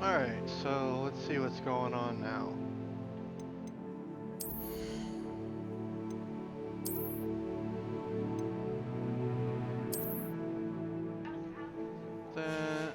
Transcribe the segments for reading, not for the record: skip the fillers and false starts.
Alright, so let's see what's going on now. That.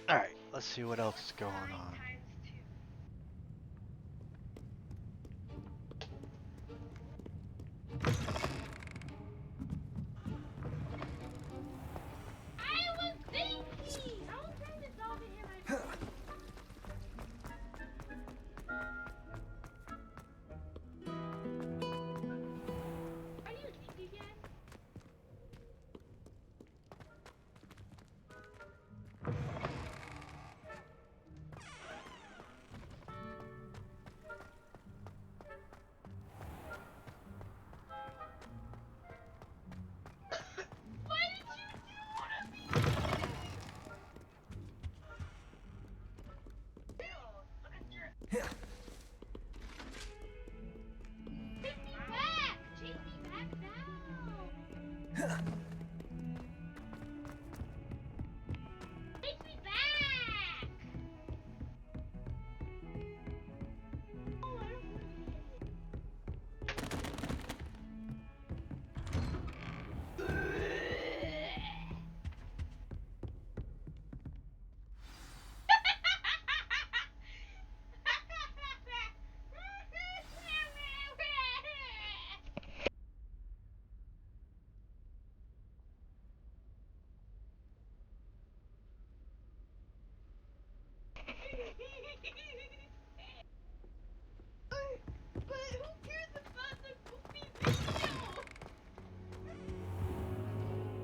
Alright, let's see what else is going on.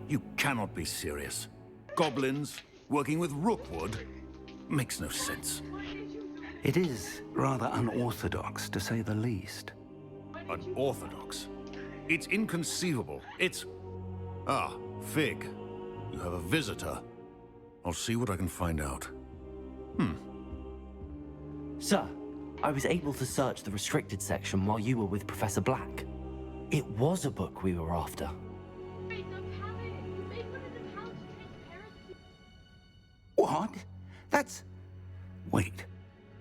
You cannot be serious. Goblins working with Rookwood makes no sense. It is rather unorthodox, to say the least. Unorthodox? It's inconceivable. It's... Ah, Fig. You have a visitor. I'll see what I can find out. Sir, I was able to search the restricted section while you were with Professor Black. It was a book we were after. What? That's... Wait.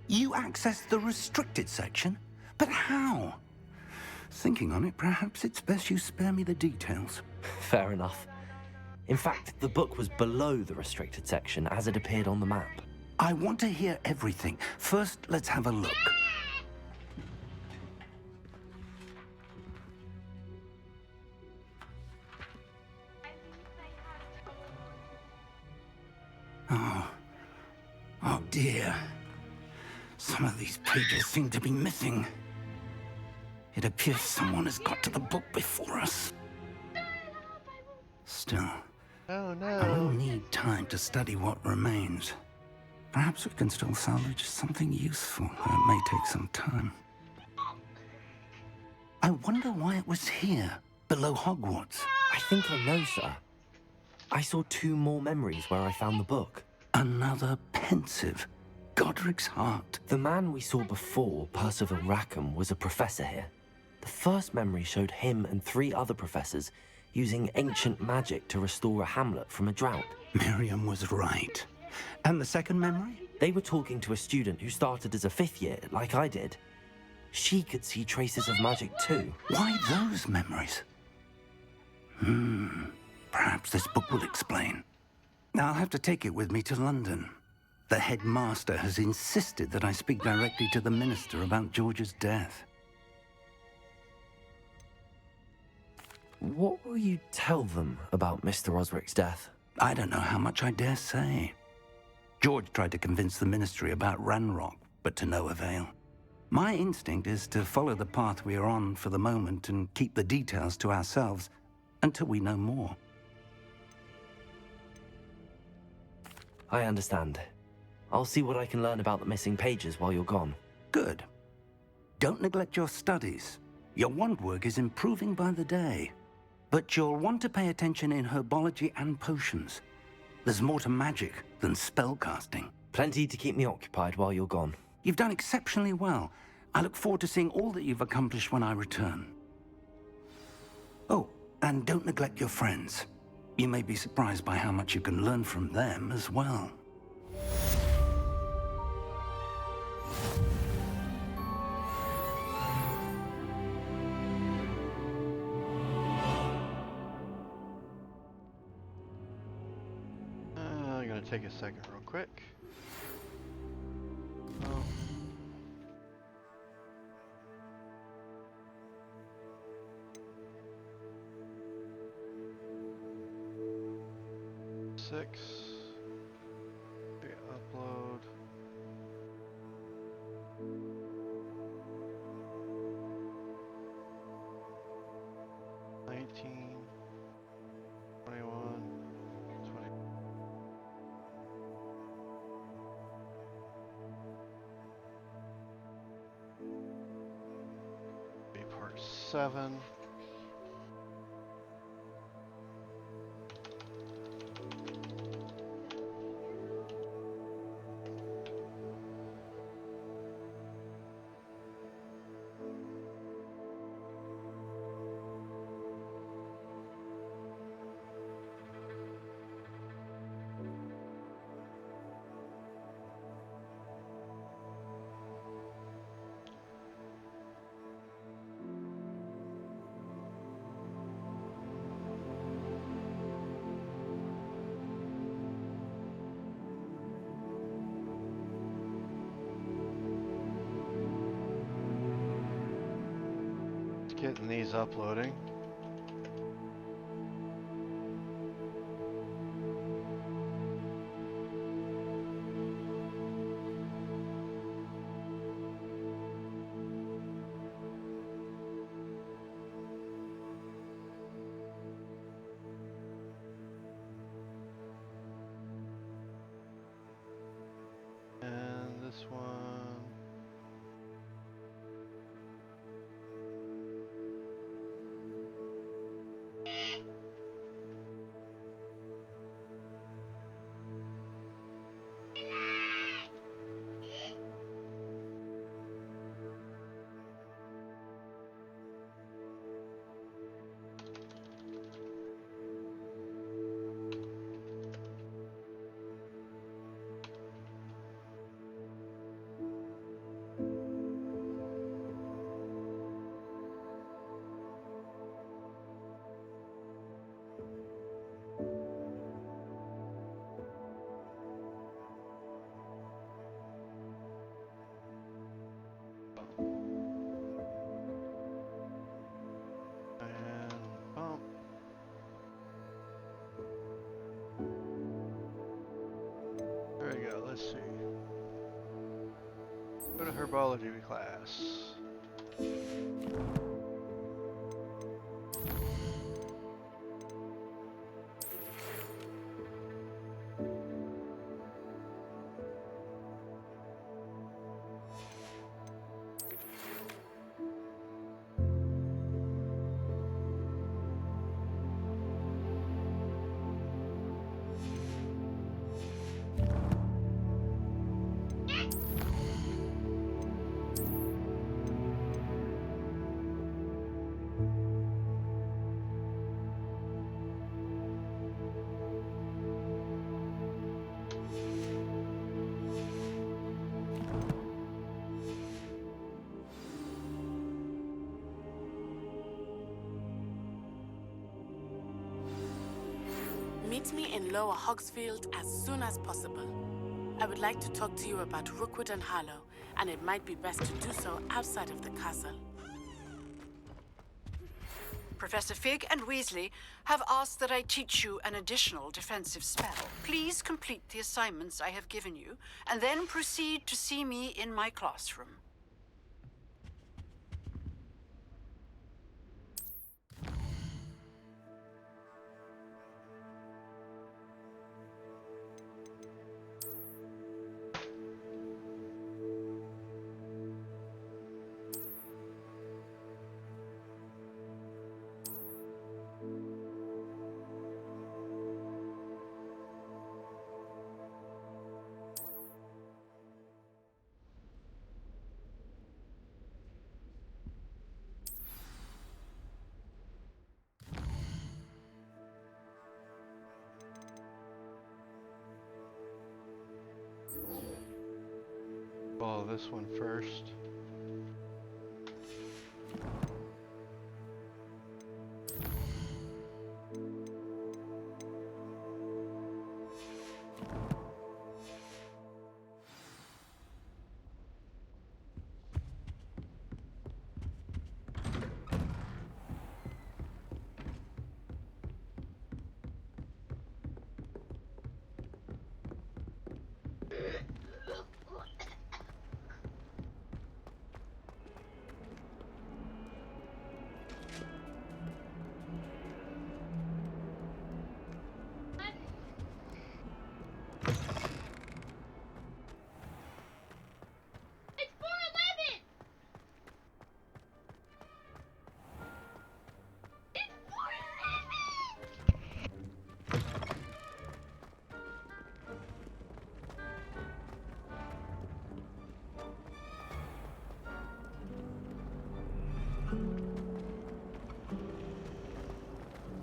You accessed the restricted section? But how? Thinking on it, perhaps it's best you spare me the details. Fair enough. In fact, the book was below the restricted section as it appeared on the map. I want to hear everything. First, let's have a look. Oh dear. Some of these pages seem to be missing. It appears someone has got to the book before us. Still, Oh I will no. need time to study what remains. Perhaps we can still salvage something useful, though it may take some time. I wonder why it was here, below Hogwarts. I think I know, sir. I saw 2 more memories where I found the book. Another pensive. Godric's heart. The man we saw before, Percival Rackham, was a professor here. The first memory showed him and 3 other professors using ancient magic to restore a hamlet from a drought. Miriam was right. And the second memory? They were talking to a student who started as a 5th year, like I did. She could see traces of magic too. Why those memories? Perhaps this book will explain. I'll have to take it with me to London. The headmaster has insisted that I speak directly to the minister about George's death. What will you tell them about Mr. Osric's death? I don't know how much I dare say. George tried to convince the ministry about Ranrock, but to no avail. My instinct is to follow the path we are on for the moment and keep the details to ourselves until we know more. I understand. I'll see what I can learn about the missing pages while you're gone. Good. Don't neglect your studies. Your wand work is improving by the day. But you'll want to pay attention in herbology and potions. There's more to magic than spellcasting. Plenty to keep me occupied while you're gone. You've done exceptionally well. I look forward to seeing all that you've accomplished when I return. Oh, and don't neglect your friends. You may be surprised by how much you can learn from them as well. I'm gonna take a second real quick. Oh. Six. Upload. $19, $21, $20. Be part 7. Getting these uploading. And this one. And bump. There we go, let's see. Go to herbology class. Meet me in Lower Hogsfield as soon as possible. I would like to talk to you about Rookwood and Harlow, and it might be best to do so outside of the castle. Professor Fig and Weasley have asked that I teach you an additional defensive spell. Please complete the assignments I have given you, and then proceed to see me in my classroom. Follow this one first.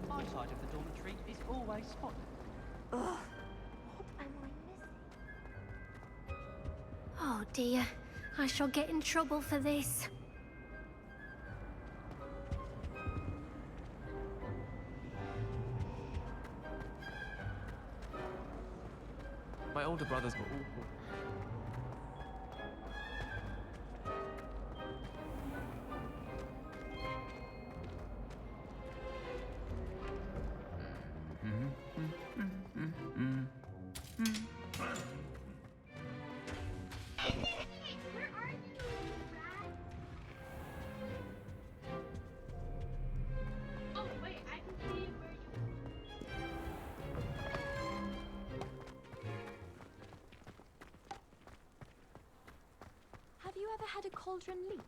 My side of the dormitory is always spotted. Ugh, what am I missing? Oh dear, I shall get in trouble for this. My older brothers were awful. Where are you, rat? Oh wait, I can see where you. Have you ever had a cauldron leak?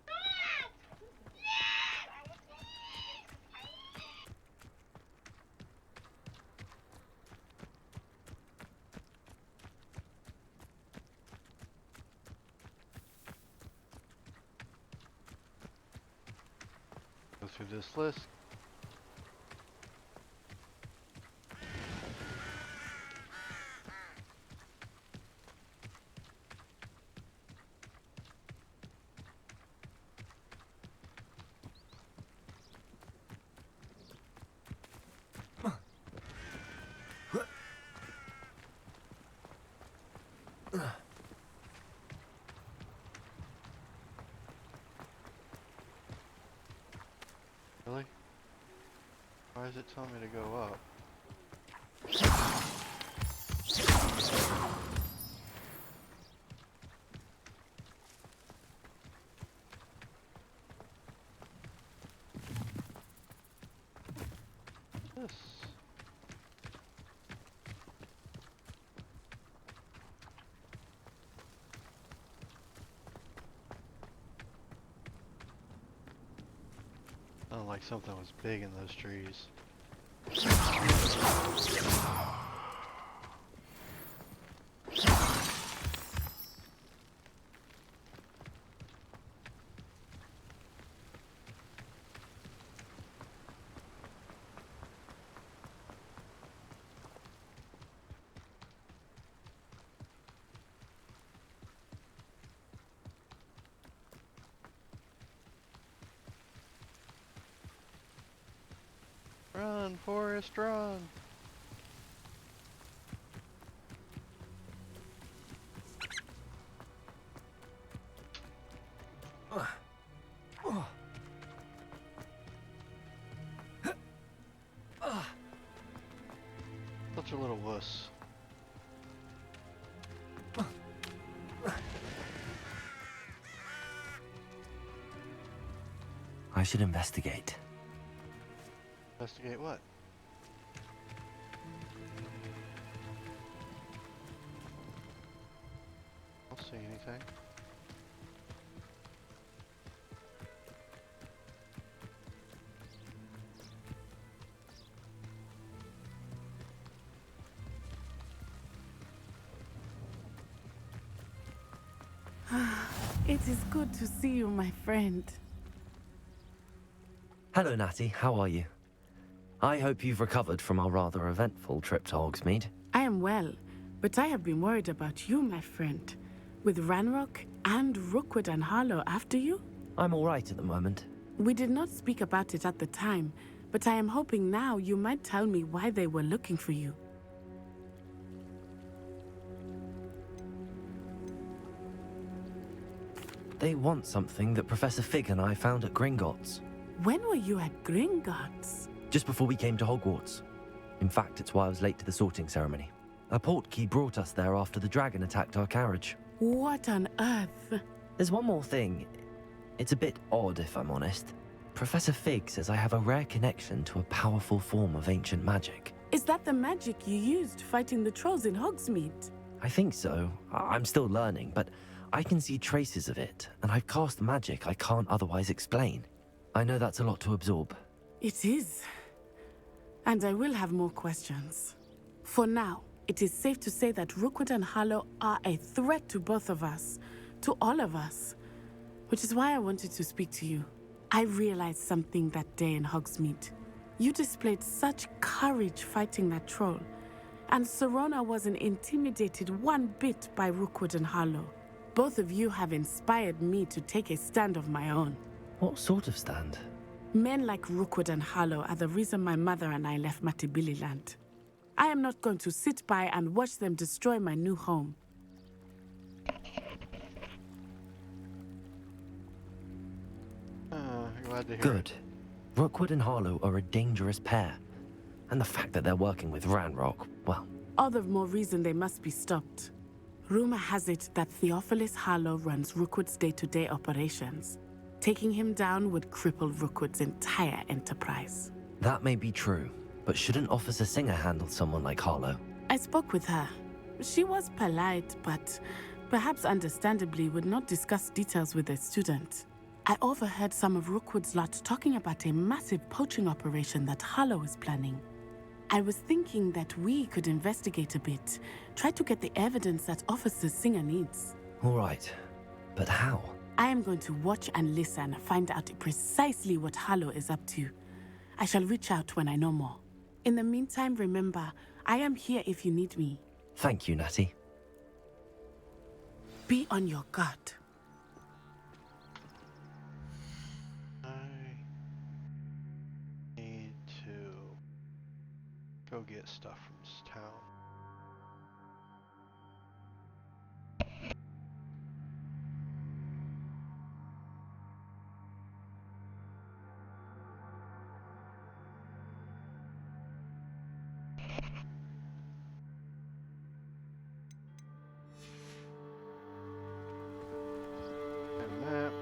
Go through this list. Really? Why is it telling me to go up? This. Sounded like something was big in those trees. Run, Forrest, run! close. I should investigate. Investigate what? I don't see anything. It is good to see you, my friend. Hello, Natty. How are you? I hope you've recovered from our rather eventful trip to Hogsmeade. I am well, but I have been worried about you, my friend. With Ranrock and Rookwood and Harlow after you? I'm all right at the moment. We did not speak about it at the time, but I am hoping now you might tell me why they were looking for you. They want something that Professor Fig and I found at Gringotts. When were you at Gringotts? Just before we came to Hogwarts. In fact, it's why I was late to the sorting ceremony. A portkey brought us there after the dragon attacked our carriage. What on earth? There's one more thing. It's a bit odd, if I'm honest. Professor Fig says I have a rare connection to a powerful form of ancient magic. Is that the magic you used fighting the trolls in Hogsmeade? I think so. I'm still learning, but I can see traces of it, and I've cast magic I can't otherwise explain. I know that's a lot to absorb. It is. And I will have more questions. For now, it is safe to say that Rookwood and Harlow are a threat to both of us, to all of us. Which is why I wanted to speak to you. I realized something that day in Hogsmeade. You displayed such courage fighting that troll, and Serona wasn't intimidated one bit by Rookwood and Harlow. Both of you have inspired me to take a stand of my own. What sort of stand? Men like Rookwood and Harlow are the reason my mother and I left Matibili land. I am not going to sit by and watch them destroy my new home. Glad to hear Good. Rookwood and Harlow are a dangerous pair. And the fact that they're working with Ranrock, well... All the more reason they must be stopped. Rumor has it that Theophilus Harlow runs Rookwood's day-to-day operations. Taking him down would cripple Rookwood's entire enterprise. That may be true, but shouldn't Officer Singer handle someone like Harlow? I spoke with her. She was polite, but perhaps understandably would not discuss details with a student. I overheard some of Rookwood's lot talking about a massive poaching operation that Harlow is planning. I was thinking that we could investigate a bit, try to get the evidence that Officer Singer needs. All right, but how? I am going to watch and listen, find out precisely what Harlow is up to. I shall reach out when I know more. In the meantime, remember, I am here if you need me. Thank you, Natty. Be on your guard. I need to go get stuff from this town. And map.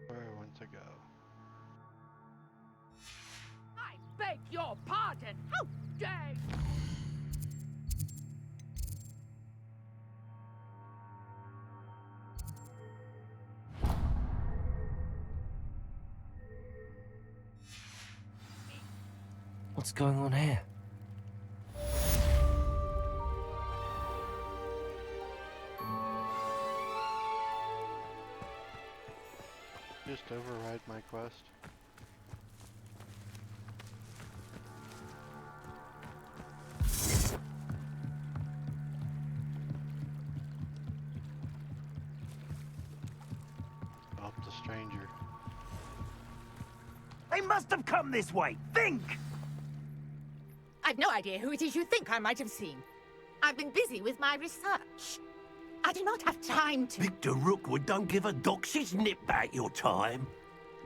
Where I want to go. I beg your pardon! How dare you! What's going on here? Just override my quest. Help the stranger. They must have come this way. Think! I've no idea who it is you think I might have seen. I've been busy with my research. I do not have time to... Victor Rookwood don't give a doxy's nip back your time.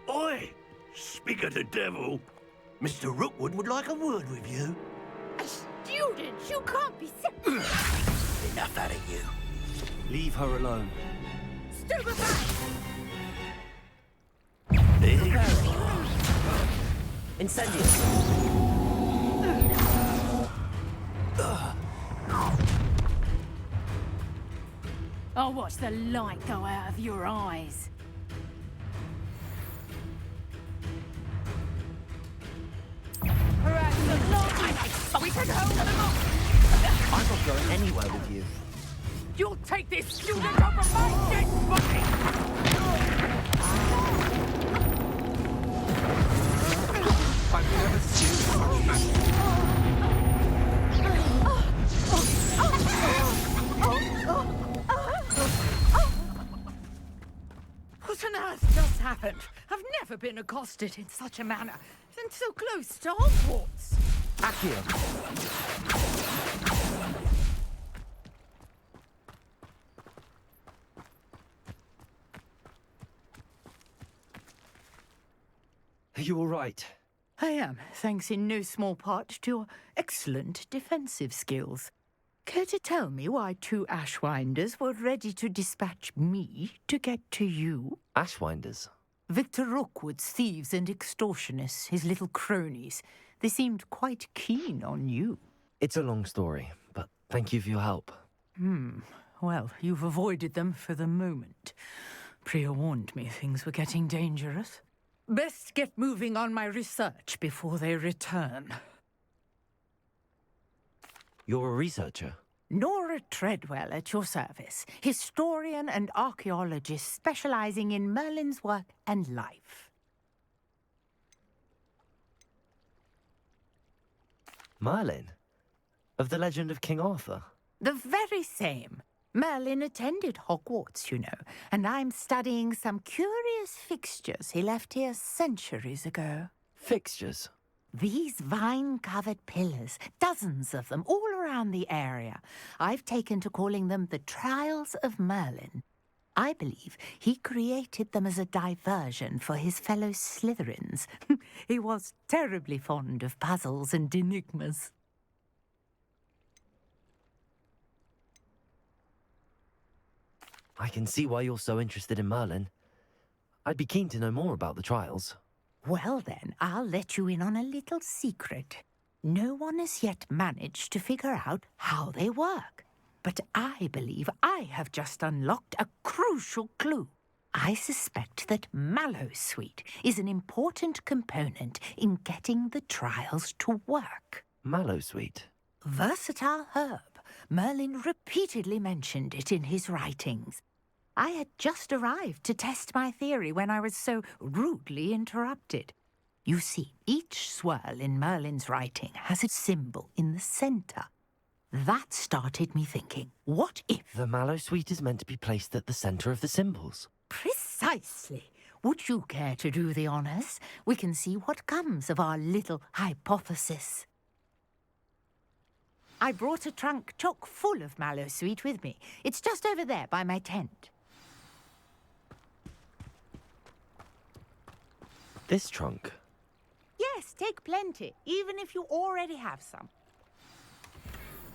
Oi! Speak of the devil, Mr. Rookwood would like a word with you. A student? You can't be Enough out of you. Leave her alone. Stupefy! There you go. Incendious. I'll watch the light go out of your eyes. Perhaps the light! We can hold them up! I'm not going anywhere with you. You'll take this student over my dead body! I've never seen such magic. What on earth just happened? I've never been accosted in such a manner, and so close to Hogwarts. Accio. Are you all right? I am, thanks in no small part to your excellent defensive skills. Care to tell me why 2 Ashwinders were ready to dispatch me to get to you? Ashwinders? Victor Rookwood's thieves and extortionists, his little cronies. They seemed quite keen on you. It's a long story, but thank you for your help. Well, you've avoided them for the moment. Priya warned me things were getting dangerous. Best get moving on my research before they return. You're a researcher? Nora Treadwell at your service, historian and archaeologist specializing in Merlin's work and life. Merlin? Of the legend of King Arthur? The very same. Merlin attended Hogwarts, you know, and I'm studying some curious fixtures he left here centuries ago. Fixtures? These vine-covered pillars, dozens of them, all around the area. I've taken to calling them the Trials of Merlin. I believe he created them as a diversion for his fellow Slytherins. He was terribly fond of puzzles and enigmas. I can see why you're so interested in Merlin. I'd be keen to know more about the trials. Well then, I'll let you in on a little secret. No one has yet managed to figure out how they work. But I believe I have just unlocked a crucial clue. I suspect that Mallowsweet is an important component in getting the trials to work. Mallowsweet? Versatile herb. Merlin repeatedly mentioned it in his writings. I had just arrived to test my theory when I was so rudely interrupted. You see, each swirl in Merlin's writing has a symbol in the center. That started me thinking, what if... The Mallowsweet is meant to be placed at the center of the symbols. Precisely. Would you care to do the honors? We can see what comes of our little hypothesis. I brought a trunk chock full of Mallowsweet with me. It's just over there by my tent. This trunk? Yes, take plenty, even if you already have some.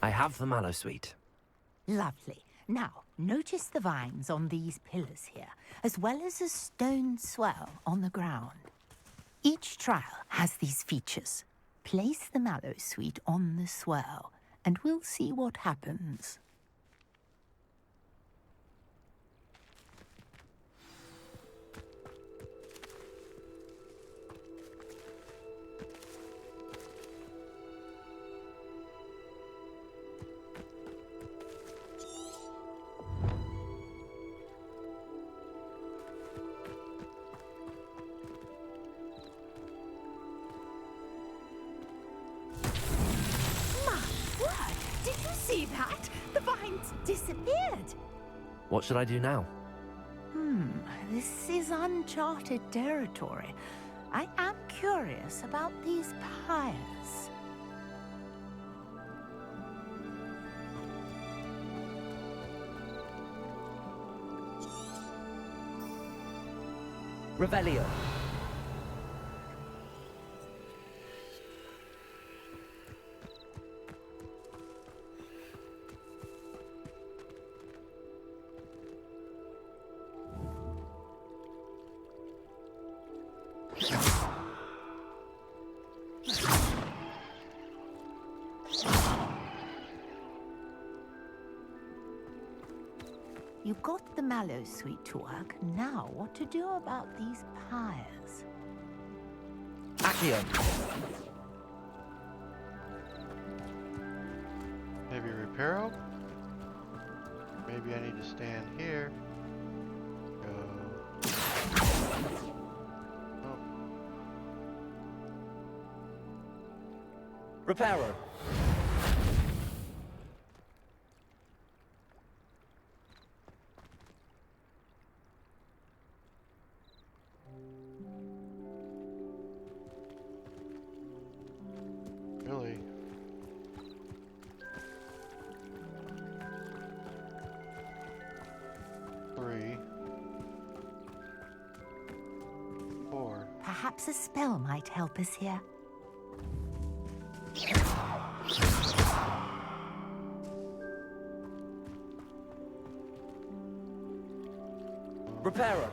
I have the Mallowsweet. Lovely. Now, notice the vines on these pillars here, as well as a stone swell on the ground. Each trial has these features. Place the Mallowsweet on the swell, and we'll see what happens. See that? The vines disappeared. What should I do now? This is uncharted territory. I am curious about these pyres. Revelio. You got the Mallow Suite to work. Now, what to do about these pyres? Accio. Maybe Reparo? Maybe I need to stand here. Go. Oh. Reparo. Really? Three. 4. Perhaps a spell might help us here. Reparo.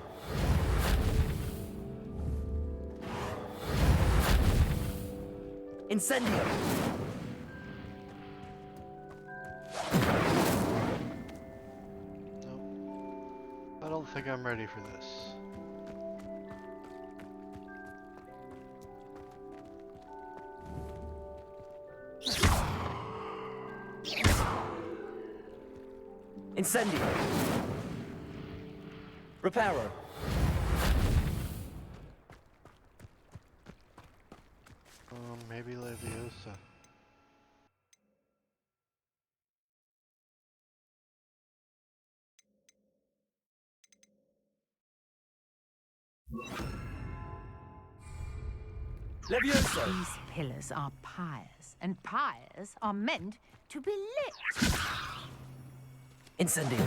Incendio. Nope. I don't think I'm ready for this. Incendio. Reparo. Maybe Leviosa. Leviosa. These pillars are pyres, and pyres are meant to be lit. Incendio.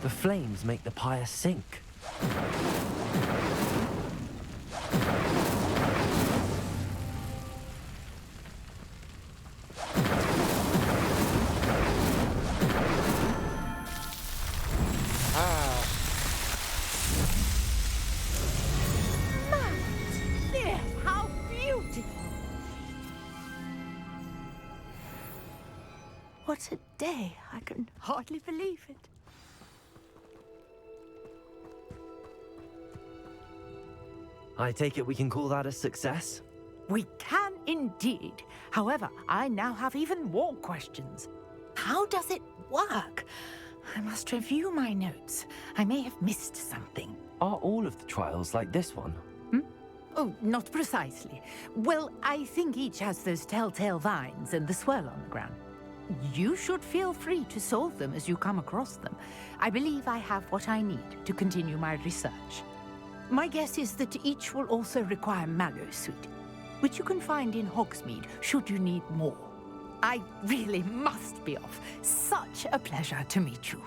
The flames make the pyre sink. There, how beautiful! What a day! I can hardly believe it. I take it we can call that a success? We can indeed. However, I now have even more questions. How does it work? I must review my notes. I may have missed something. Are all of the trials like this one? Oh, not precisely. Well, I think each has those telltale vines and the swirl on the ground. You should feel free to solve them as you come across them. I believe I have what I need to continue my research. My guess is that each will also require Mallow Suite, which you can find in Hogsmeade should you need more. I really must be off. Such a pleasure to meet you.